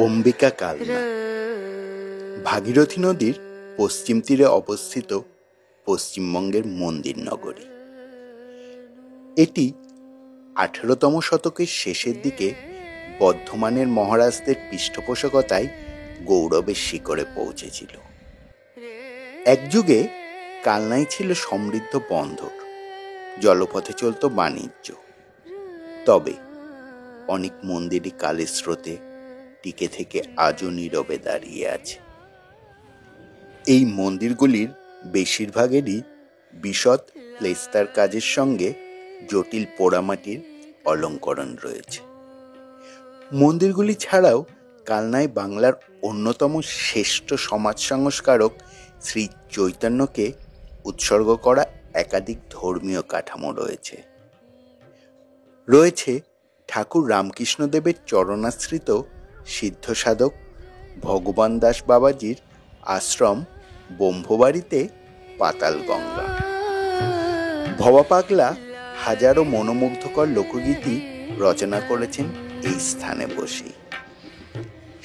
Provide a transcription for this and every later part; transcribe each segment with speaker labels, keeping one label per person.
Speaker 1: অম্বিকা কালনা ভাগীরথী নদীর পশ্চিম তীরে অবস্থিত পশ্চিমবঙ্গের মন্দির নগরী। এটি 18তম শতকের শেষের দিকে বর্ধমানের মহারাজদের পৃষ্ঠপোষকতায় গৌরবের শিখরে পৌঁছেছিল। এক যুগে কালনাই ছিল সমৃদ্ধ বন্দর, জলপথে চলত বাণিজ্য। তবে অনেক মন্দিরই কালের স্রোতে টিকে থেকে আজও নীরবে দাঁড়িয়ে আছে। এই মন্দিরগুলির বেশিরভাগেরই বিশদ প্লেস্তার কাজের সঙ্গে জটিল পোড়ামাটির অলঙ্করণ রয়েছে। মন্দিরগুলি ছাড়াও কালনায় বাংলার অন্যতম শ্রেষ্ঠ সমাজ সংস্কারক শ্রী চৈতন্যকে উৎসর্গ করা একাধিক ধর্মীয় কাঠামো রয়েছে। রয়েছে ঠাকুর রামকৃষ্ণদেবের চরণাশ্রিত সিদ্ধসাধক ভগবান দাস বাবাজির আশ্রম ব্রহ্মবাড়িতে পাতাল গঙ্গা। ভবা পাগলা হাজারো মনোমুগ্ধকর লোকগীতি রচনা করেছেন এই স্থানে বসেই।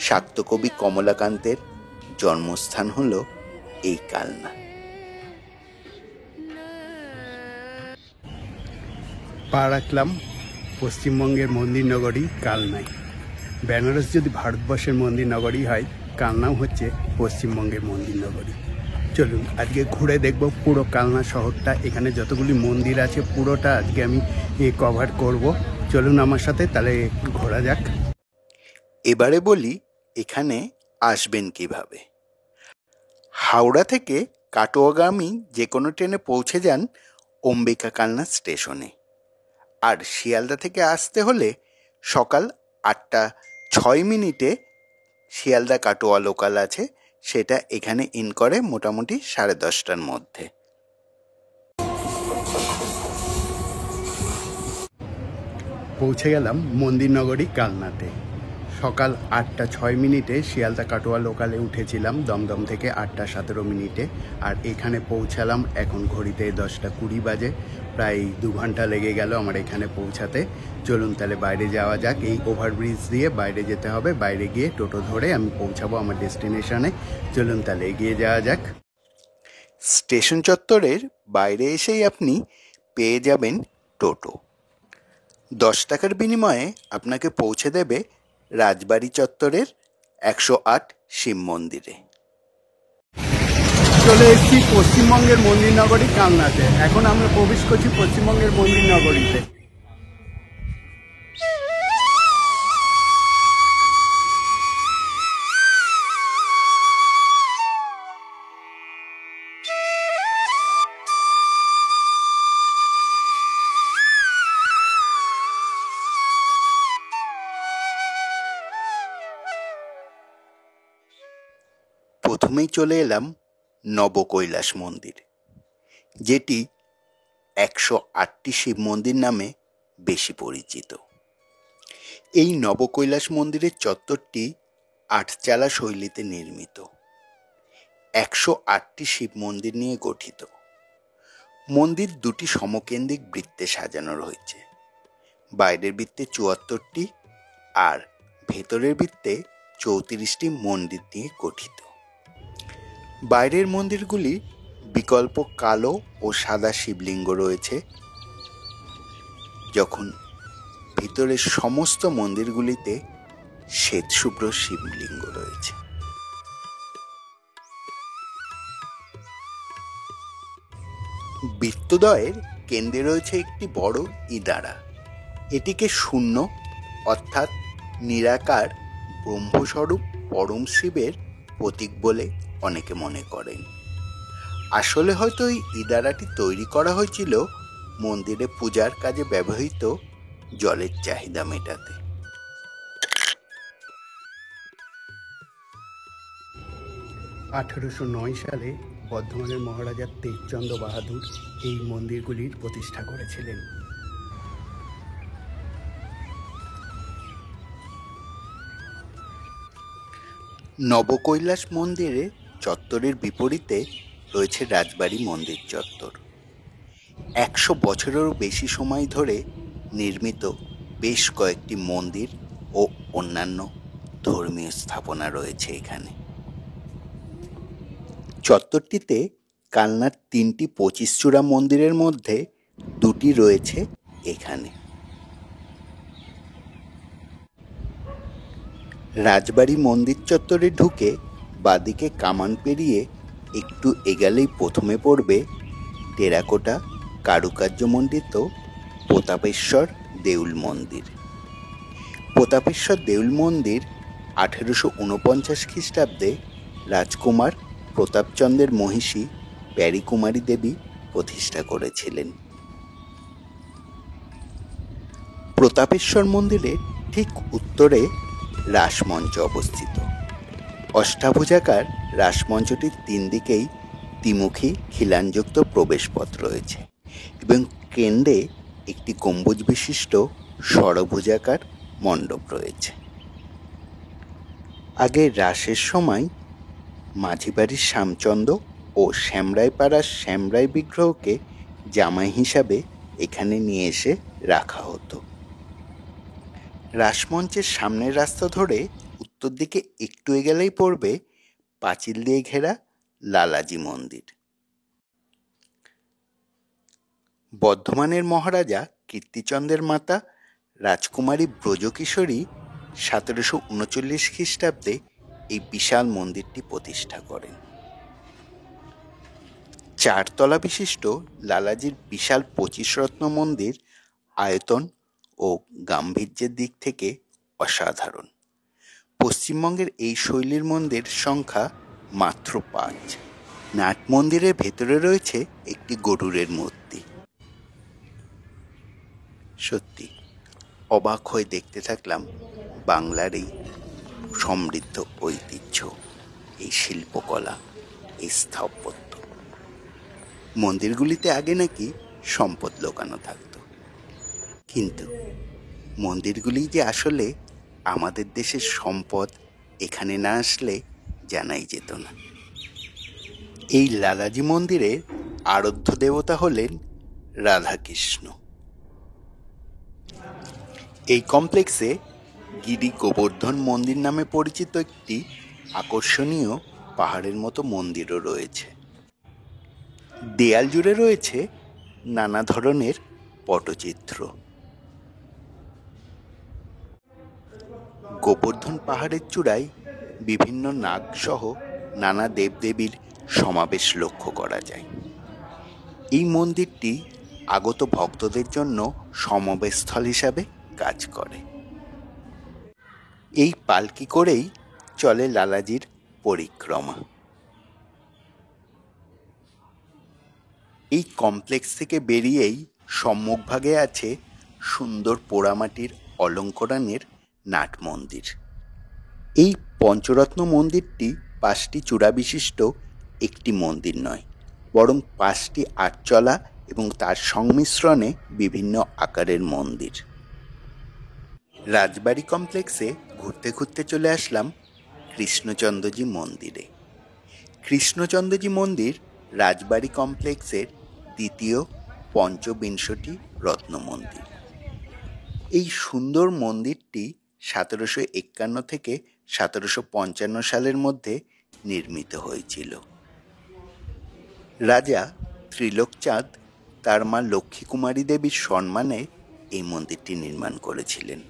Speaker 1: শাক্ত কবি কমলাকান্তের জন্মস্থান হল এই কালনা।
Speaker 2: পা রাখলাম পশ্চিমবঙ্গের মন্দির নগরী কালনায়। বেনারস যদি ভারতবর্ষের মন্দির নগরী হয়, কালনাও হচ্ছে পশ্চিমবঙ্গের মন্দির নগরী। চলুন আজকে ঘুরে দেখব পুরো কালনা শহরটা। এখানে যতগুলি মন্দির আছে পুরোটা আজকে আমি কভার করব। চলুন আমার সাথে, তাহলে ঘোরা যাক।
Speaker 1: এবারে বলি এখানে আসবেন কিভাবে। হাওড়া থেকে কাটোয়াগামী যে কোনো ট্রেনে পৌঁছে যান অম্বিকা কালনা স্টেশনে। আর শিয়ালদা থেকে আসতে হলে সকাল 8:06 শিয়ালদা কাটোয়া লোকাল আছে, সেটা এখানে ইন করে মোটামুটি 10:30টার মধ্যে।
Speaker 2: পৌঁছে গেলাম মন্দির নগরী কালনাতে। সকাল 8:06 শিয়ালদা কাটোয়া লোকালে উঠেছিলাম দমদম থেকে 8:17। আর এখানে পৌঁছালাম এখন ঘড়িতে 10:20 বাজে। প্রায় 2 ঘন্টা লেগে গেল আমার এখানে পৌঁছাতে। চলুন তাহলে বাইরে যাওয়া যাক। এই ওভারব্রিজ দিয়ে বাইরে যেতে হবে, বাইরে গিয়ে টোটো ধরে আমি পৌঁছাবো আমার ডেস্টিনেশনে। চলুন তাহলে এগিয়ে যাওয়া যাক।
Speaker 1: স্টেশন চত্বরের বাইরে এসেই আপনি পেয়ে যাবেন টোটো। 10 টাকার বিনিময়ে আপনাকে পৌঁছে দেবে রাজবাড়ি চত্বরের 108 শিব মন্দিরে।
Speaker 2: চলে এসেছি পশ্চিমবঙ্গের মন্দির নগরী কালনাতে। এখন আমরা প্রবেশ করছি পশ্চিমবঙ্গের মন্দির নগরীতে।
Speaker 1: প্রথমেই চলে এলাম নবকৈলাস মন্দির, যেটি 108টি শিব মন্দির নামে বেশি পরিচিত। এই নবকৈলাস মন্দিরের চত্বরটি আটচালা শৈলীতে নির্মিত। 108টি শিব মন্দির নিয়ে গঠিত। মন্দির দুটি সমকেন্দ্রিক বৃত্তে সাজানো রয়েছে। বাইরের বৃত্তে 74টি আর ভেতরের বৃত্তে 34টি মন্দির নিয়ে গঠিত। বাইরের মন্দিরগুলি বিকল্প কালো ও সাদা শিবলিঙ্গ রয়েছে, যখন ভিতরের সমস্ত মন্দিরগুলিতে শ্বেতশুভ্র শিবলিঙ্গ রয়েছে। বৃত্তদ্বয়ের কেন্দ্রে রয়েছে একটি বড় ইদারা। এটিকে শূন্য অর্থাৎ নিরাকার ব্রহ্মস্বরূপ পরম শিবের প্রতীক বলে অনেকে মনে করেন। আসলে হয়তো এই ইদারাটি তৈরি করা হয়েছিল মন্দিরে পূজার কাজে ব্যবহৃত জলের চাহিদা মেটাতে।
Speaker 2: সালে বর্ধমানের মহারাজা তেজচন্দ্র বাহাদুর এই মন্দিরগুলির প্রতিষ্ঠা করেছিলেন।
Speaker 1: নবকৈলাস মন্দিরে চত্বরের বিপরীতে রয়েছে রাজবাড়ি মন্দির চত্বর। 100 বছরেরও বেশি সময় ধরে নির্মিত বেশ কয়েকটি মন্দির ও অন্যান্য ধর্মীয় স্থাপনা রয়েছে এখানে। চত্বরটিতে কালনার 3টি 25 চূড়া মন্দিরের মধ্যে 2টি রয়েছে এখানে। রাজবাড়ি মন্দির চত্বরে ঢুকে বাদিকে কামান পেরিয়ে একটু এগালেই প্রথমে পড়বে টেরাকোটা কারুকার্যমণ্ডিত প্রতাপেশ্বর দেউল মন্দির। প্রতাপেশ্বর দেউল মন্দির 1849 খ্রিস্টাব্দে রাজকুমার প্রতাপচন্দ্রের মহিষী প্যারীকুমারী দেবী প্রতিষ্ঠা করেছিলেন। প্রতাপেশ্বর মন্দিরের ঠিক উত্তরে রাসমঞ্চ অবস্থিত। অষ্টাভুজাকার রাসমঞ্চটির 3 দিকেই দ্বিমুখী খিলানযুক্ত প্রবেশপথ রয়েছে এবং কেন্দ্রে একটি গম্বুজ বিশিষ্ট ষড়ভুজাকার মণ্ডপ রয়েছে। আগে রাসের সময় মাঝিবাড়ির শ্যামচন্দ্র ও শ্যামরায়পাড়ার শ্যামরায় বিগ্রহকে জামাই হিসাবে এখানে নিয়ে এসে রাখা হতো। রাসমঞ্চের সামনের রাস্তা ধরে উত্তর দিকে একটু এগেলেই পড়বে পাঁচিল দিয়ে ঘেরা লালাজি মন্দির। বর্ধমানের মহারাজা কীর্তিচন্দ্রের মাতা রাজকুমারী ব্রজকিশোরী 1739 খ্রিস্টাব্দে এই বিশাল মন্দিরটি প্রতিষ্ঠা করেন। 4 তলা বিশিষ্ট লালাজির বিশাল 25 রত্ন মন্দির আয়তন ও গাম্ভীর্যের দিক থেকে অসাধারণ। পশ্চিমবঙ্গের এই শৈলীর মন্দির সংখ্যা মাত্র 5। নাট মন্দিরের ভেতরে রয়েছে একটি গরুড়ের মূর্তি। সত্যি অবাক হয়ে দেখতে থাকলাম বাংলার এই সমৃদ্ধ ঐতিহ্য, এই শিল্পকলা, এই স্থাপত্য। মন্দিরগুলিতে আগে নাকি সম্পদ লুকানো থাকত, কিন্তু মন্দিরগুলি যে আসলে আমাদের দেশের সম্পদ এখানে না আসলে জানাই যেত না। এই লালাজি মন্দিরের আরাধ্য দেবতা হলেন রাধাকৃষ্ণ। এই কমপ্লেক্সে গিরি গোবর্ধন মন্দির নামে পরিচিত একটি আকর্ষণীয় পাহাড়ের মতো মন্দিরও রয়েছে। দেয়াল জুড়ে রয়েছে নানা ধরনের পটচিত্র। গোবর্ধন পাহাড়ের চূড়ায় বিভিন্ন নাগ সহ নানা দেবদেবীর সমাবেশ লক্ষ্য করা যায়। এই মন্দিরটি আগত ভক্তদের জন্য সমাবেশস্থল হিসাবে কাজ করে। এই পালকি করেই চলে লালাজির পরিক্রমা। এই কমপ্লেক্স থেকে বেরিয়েই সম্মুখভাগে আছে সুন্দর পোড়ামাটির অলঙ্করণের নাট মন্দির। এই পঞ্চরত্ন মন্দিরটি 5টি চূড়া বিশিষ্ট একটি মন্দির নয়, বরং 5টি আটচলা এবং তার সংমিশ্রণে বিভিন্ন আকারের মন্দির। রাজবাড়ি কমপ্লেক্সে ঘুরতে ঘুরতে চলে আসলাম কৃষ্ণচন্দ্রজি মন্দিরে। কৃষ্ণচন্দ্রজি মন্দির রাজবাড়ি কমপ্লেক্সের দ্বিতীয় পঞ্চবিংশতি রত্ন মন্দির। এই সুন্দর মন্দিরটি 1751 থেকে 1755 সালের মধ্যে নির্মিত হয়েছিল। রাজা ত্রিলোকচাঁদ তার মা লক্ষ্মী কুমারী দেবীর সম্মানে এই মন্দিরটি নির্মাণ করেছিলেন।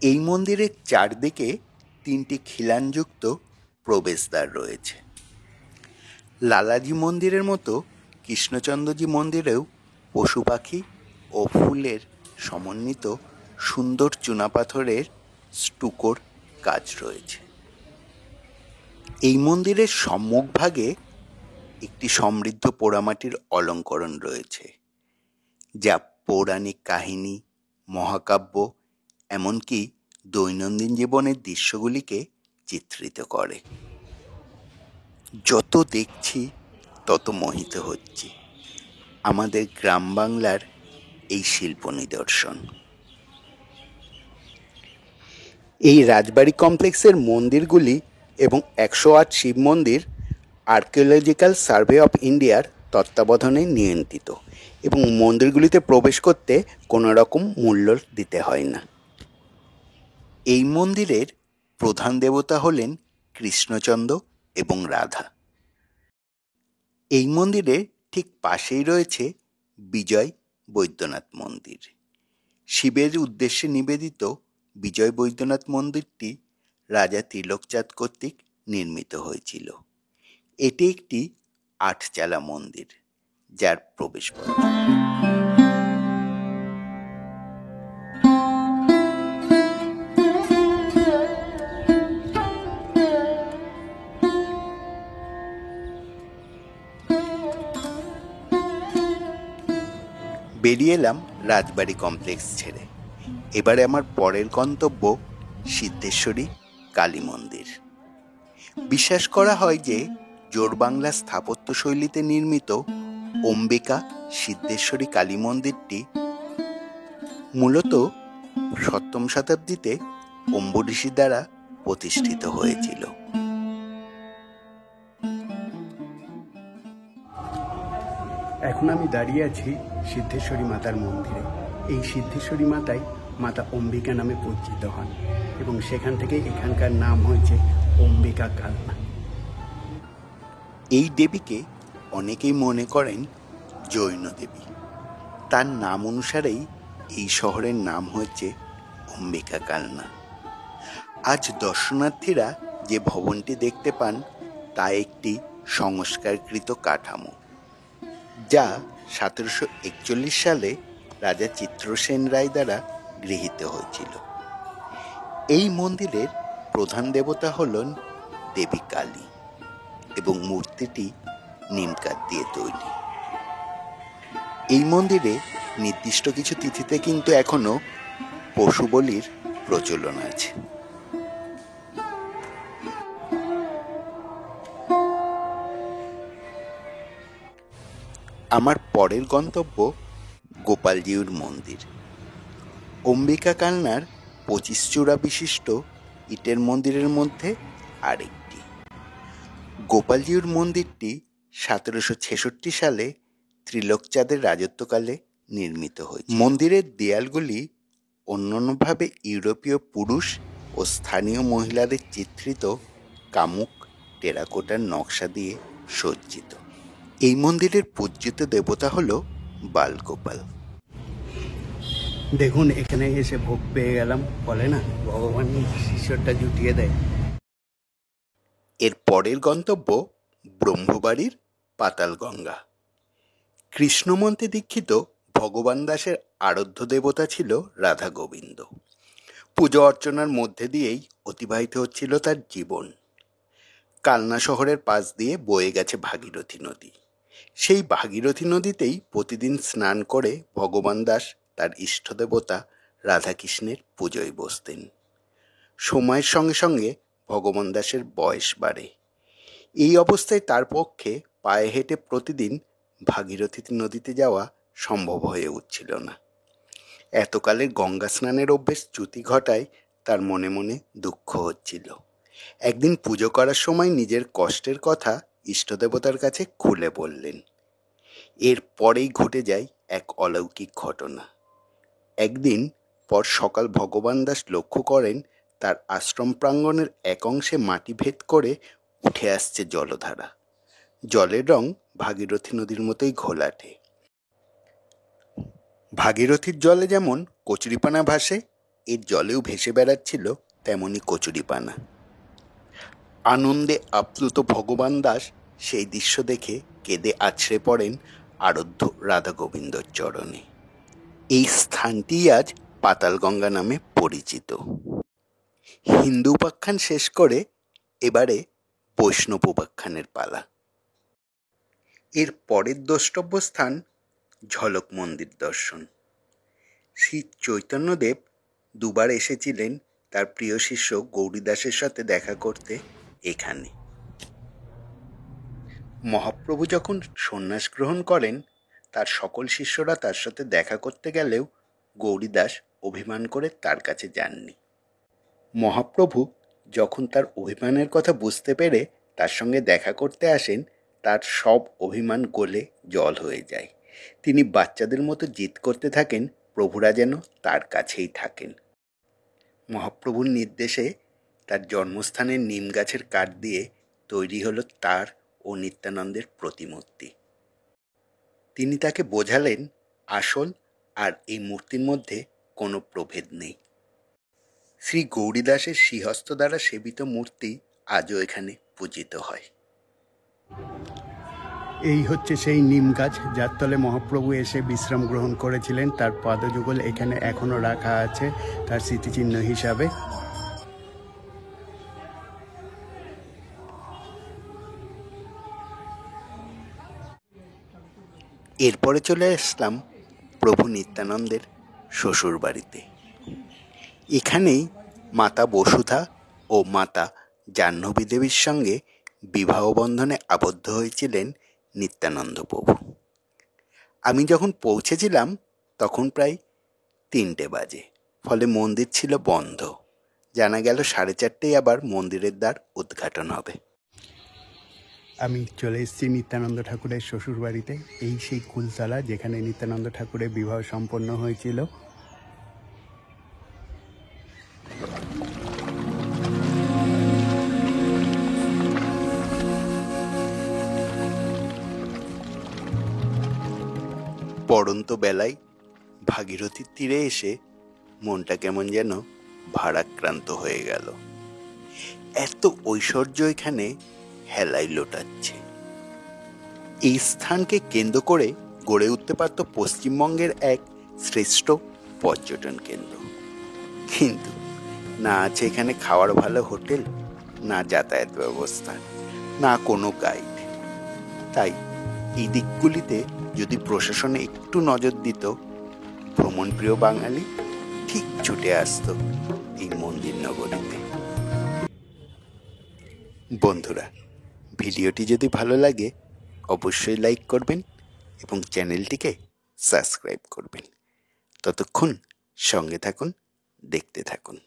Speaker 1: এই মন্দিরের চারদিকে 3টি খিলানযুক্ত প্রবেশদ্বার রয়েছে। লালাজি মন্দিরের মতো কৃষ্ণচন্দ্রজি মন্দিরেও পশু পাখি ও ফুলের সমন্বিত সুন্দর চুনাপাথরের স্টুকোর কাজ রয়েছে। এই মন্দিরের সম্মুখভাগে একটি সমৃদ্ধ পোড়ামাটির অলঙ্করণ রয়েছে, যা পৌরাণিক কাহিনী, মহাকাব্য, এমনকি দৈনন্দিন জীবনের দৃশ্যগুলিকে চিত্রিত করে। যত দেখছি তত মোহিত হচ্ছি আমাদের গ্রাম বাংলার এই শিল্প নিদর্শন। এই রাজবাড়ি কমপ্লেক্সের মন্দিরগুলি এবং 108 শিব মন্দির আর্কিওলজিক্যাল সার্ভে অফ ইন্ডিয়ার তত্ত্বাবধানে নিয়ন্ত্রিত এবং মন্দিরগুলিতে প্রবেশ করতে কোনো রকম মূল্য দিতে হয় না। এই মন্দিরের প্রধান দেবতা হলেন কৃষ্ণচন্দ্র এবং রাধা। এই মন্দিরের ঠিক পাশেই রয়েছে বিজয় বৈদ্যনাথ মন্দির। শিবের উদ্দেশ্যে নিবেদিত বিজয় বৈদ্যনাথ মন্দিরটি রাজা তিলকচাঁদ কর্তৃক নির্মিত হয়েছিল। এটি একটি ৮ চালা মন্দির, যার প্রবেশপথ। বেরিয়ে এলাম রাজবাড়ি কমপ্লেক্স ছেড়ে। এবারে আমার পরের গন্তব্য সিদ্ধেশ্বরী কালী মন্দির। বিশ্বাস করা হয় যে জোড়বাংলা স্থাপত্য শৈলীতে নির্মিত অম্বিকা সিদ্ধেশ্বরী কালী মন্দিরটি মূলত ৭ম শতাব্দীতে অম্বরীশি দ্বারা প্রতিষ্ঠিত হয়েছিল।
Speaker 2: এখন আমি দাঁড়িয়ে আছি সিদ্ধেশ্বরী মাতার মন্দিরে। এই সিদ্ধেশ্বরী মাতাই মাতা অম্বিকা নামে পরিচিত হন এবং সেখান থেকে এখানকার নাম হয়েছে অম্বিকা কালনা।
Speaker 1: এই দেবীকে অনেকেই মনে করেন জৈন দেবী। তার নাম অনুসারেই এই শহরের নাম হয়েছে অম্বিকা কালনা। আজ দর্শনার্থীরা যে ভবনটি দেখতে পান তা একটি সংস্কারকৃত কাঠামো, যা ১৭৪১ সালে রাজা চিত্রসেন রায় দ্বারা গৃহীত হয়েছিল। এই মন্দিরের প্রধান দেবতা হলেন দেবী কালী এবং মূর্তিটি নিমকাঠ দিয়ে তৈরি। এই মন্দিরে নির্দিষ্ট কিছু তিথিতে কিন্তু এখনো পশু বলির প্রচলন আছে। আমার পরের গন্তব্য গোপালজিউর মন্দির। অম্বিকা কালনার ২৫ চূড়া বিশিষ্ট ইটের মন্দিরের মধ্যে আরেকটি। গোপালজিউর মন্দিরটি ১৭৬৬ সালে ত্রিলোকচাঁদের রাজত্বকালে নির্মিত হয়েছে। মন্দিরের দেয়ালগুলি অন্যান্যভাবে ইউরোপীয় পুরুষ ও স্থানীয় মহিলাদের চিত্রিত কামুক টেরাকোটার নকশা দিয়ে সজ্জিত। এই মন্দিরের পূজিত দেবতা হল বালগোপাল।
Speaker 2: দেখুন, এখানে এসে ভোগ পেয়ে গেলাম। বলে না, ভগবান শিষ্যটা জুটিয়ে দেয়।
Speaker 1: এর পরের গন্তব্য ব্রহ্মবাড়ির পাতালগঙ্গা। কৃষ্ণমন্ত্রে দীক্ষিত ভগবান দাসের আরাধ্য দেবতা ছিল রাধা গোবিন্দ। পুজো অর্চনার মধ্যে দিয়েই অতিবাহিত হচ্ছিল তার জীবন। কালনা শহরের পাশ দিয়ে বয়ে গেছে ভাগীরথী নদী। সেই ভাগীরথী নদীতেই প্রতিদিন স্নান করে ভগবান দাস তার ইষ্টদেবতা রাধাকৃষ্ণের পুজোয় বসতেন। সময়ের সঙ্গে সঙ্গে ভগবান দাসের বয়স বাড়ে। এই অবস্থায় তার পক্ষে পায়ে হেঁটে প্রতিদিন ভাগীরথী নদীতে যাওয়া সম্ভব হয়ে উঠছিল না। এতকালের গঙ্গা স্নানের অভ্যেস চ্যুতি ঘটায় তার মনে মনে দুঃখ হচ্ছিল। একদিন পুজো করার সময় নিজের কষ্টের কথা ইষ্টদেবতার কাছে খুলে বললেন। এর পরেই ঘটে যায় এক অলৌকিক ঘটনা। একদিন পর সকাল ভগবান দাস লক্ষ্য করেন তার আশ্রম প্রাঙ্গণের এক অংশে মাটি ভেদ করে উঠে আসছে জলধারা। জলের রং ভাগীরথী নদীর মতোই ঘোলাটে। ভাগীরথীর জলে যেমন কচুরিপানা ভাসে, এর জলেও ভেসে বেড়াচ্ছিল তেমনি কচুরিপানা। আনন্দে আপ্লুত ভগবান দাস সেই দৃশ্য দেখে কেঁদে আছড়ে পড়েন আরাধ্য রাধা গোবিন্দর চরণে। এই স্থানটি আজ পাতালগঙ্গা নামে পরিচিত। হিন্দু উপাখ্যান শেষ করে এবারে বৈষ্ণব উপাখ্যানের পালা। এর পরের দ্রষ্টব্য স্থান ঝলক মন্দির দর্শন। শ্রী চৈতন্যদেব দুবার এসেছিলেন তার প্রিয় শিষ্য গৌরীদাসের সাথে দেখা করতে এখানে। মহাপ্রভু যখন সন্ন্যাস গ্রহণ করেন, তার সকল শিষ্যরা তার সাথে দেখা করতে গেলেও গৌরীদাস অভিমান করে তার কাছে যাননি। মহাপ্রভু যখন তার অভিমানের কথা বুঝতে পেরে তার সঙ্গে দেখা করতে আসেন, তার সব অভিমান গলে জল হয়ে যায় তিনি বাচ্চাদের মতো জিদ করতে থাকেন প্রভুরা যেন তার কাছেই থাকেন। মহাপ্রভুর নির্দেশে তার জন্মস্থানের নিম গাছের কাঠ দিয়ে তৈরি হলো তার ও নিত্যানন্দের প্রতিমূর্তি। তিনি তাকে বোঝালেন আসল আর এই মূর্তির মধ্যে কোনো প্রভেদ নেই। শ্রী গৌরীদাসের শ্রীহস্ত দ্বারা সেবিত মূর্তি আজও এখানে পূজিত হয়।
Speaker 2: এই হচ্ছে সেই নিম গাছ যার তলে মহাপ্রভু এসে বিশ্রাম গ্রহণ করেছিলেন। তার পাদযুগল এখানে এখনো রাখা আছে তার স্মৃতিচিহ্ন হিসাবে।
Speaker 1: এরপরে চলে আসলাম প্রভু নিত্যানন্দের শ্বশুর বাড়িতে। এখানেই মাতা বসুধা ও মাতা জাহ্নবী দেবীর সঙ্গে বিবাহ বন্ধনে আবদ্ধ হয়েছিলেন নিত্যানন্দ প্রভু। আমি যখন পৌঁছেছিলাম তখন প্রায় 3টে বাজে, ফলে মন্দির ছিল বন্ধ। জানা গেল 4:30টায় আবার মন্দিরের দ্বার উদ্ঘাটন হবে।
Speaker 2: আমি চলে এসেছি নিত্যানন্দ ঠাকুরের শ্বশুর বাড়িতে। এই সেই কুলতলা যেখানে নিত্যানন্দ ঠাকুরের বিবাহ সম্পন্ন হয়েছিল।
Speaker 1: পড়ন্ত বেলায় ভাগীরথীর তীরে এসে মনটা কেমন যেন ভারাক্রান্ত হয়ে গেল। এত ঐশ্বর্য এখানে হেলাই লোটাচ্ছে। এই স্থানকে কেন্দ্র করে গড়ে উঠতে পারত পশ্চিমবঙ্গের এক শ্রেষ্ঠ পর্যটন কেন্দ্র, কিন্তু না আছে এখানে খাওয়ার ভালো হোটেল, না যাতায়াত ব্যবস্থা, না কোনো গাইড। তাই এই দিকগুলিতে যদি প্রশাসনে একটু নজর দিত, ভ্রমণপ্রিয় বাঙালি ঠিক ছুটে আসতো এই মন্দির নগরীতে। বন্ধুরা, ভিডিওটি যদি ভালো লাগে অবশ্যই লাইক করবেন এবং চ্যানেলটিকে সাবস্ক্রাইব করবেন। ততক্ষণ সঙ্গে থাকুন, দেখতে থাকুন।